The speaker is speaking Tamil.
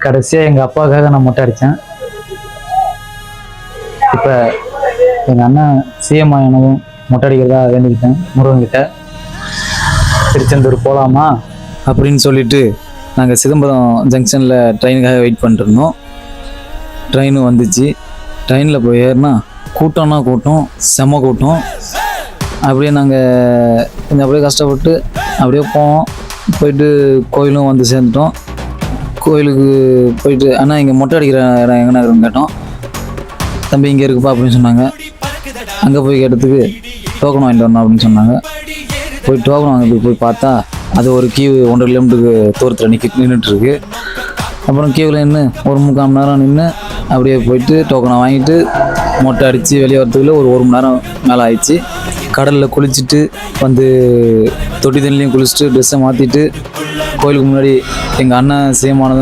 கடைசியாக எங்கள் அப்பாவுக்காக நான் மொட்டை அடித்தேன். இப்போ எங்கள் அண்ணன் சிஎம் ஆனதும் மொட்டை அடிக்கிறதா வேண்டிக்கிட்டேன் முருகன்கிட்ட. திருச்செந்தூர் போகலாமா அப்படின்னு சொல்லிட்டு நாங்கள் சிதம்பரம் ஜங்ஷனில் ட்ரெயினுக்காக வெயிட் பண்ணிருந்தோம். ட்ரெயின் வந்துச்சு. ட்ரெயினில் போய் ஏறினா கூட்டம்னா கூட்டம், செம்ம கூட்டம். அப்படியே நாங்கள் கொஞ்சம் அப்படியே கஷ்டப்பட்டு அப்படியே போவோம். போயிட்டு கோயிலும் வந்து சேர்ந்துட்டோம். கோயிலுக்கு போயிட்டு அண்ணா இங்கே மொட்டை அடிக்கிற இடம் எங்கன்னா இருக்குன்னு கேட்டோம். தம்பி இங்கே இருக்குப்பா அப்படின்னு சொன்னாங்க. அங்கே போய் கேட்டதுக்கு டோக்கன் வாங்கிட்டு வரணும் அப்படின்னு சொன்னாங்க. போய் டோக்கன் வாங்கிட்டு போய் பார்த்தா அது ஒரு கியூ 1.5 கிலோமீட்டருக்கு தூரத்தில் நின்றுட்டுருக்கு. அப்புறம் கியூவில் நின்று ஒரு 3/4 மணி நேரம் நின்று அப்படியே போயிட்டு டோக்கனை வாங்கிட்டு மொட்டை அடித்து வெளியே வரத்துக்குள்ளே ஒரு மணி நேரம் மேலே ஆயிடுச்சு. கடலில் குளிச்சுட்டு வந்து தொட்டி தண்ணிலையும் குளிச்சுட்டு ட்ரெஸ்ஸை மாற்றிட்டு கோயிலுக்கு முன்னாடி எங்கள் அண்ணன் சேமானதும்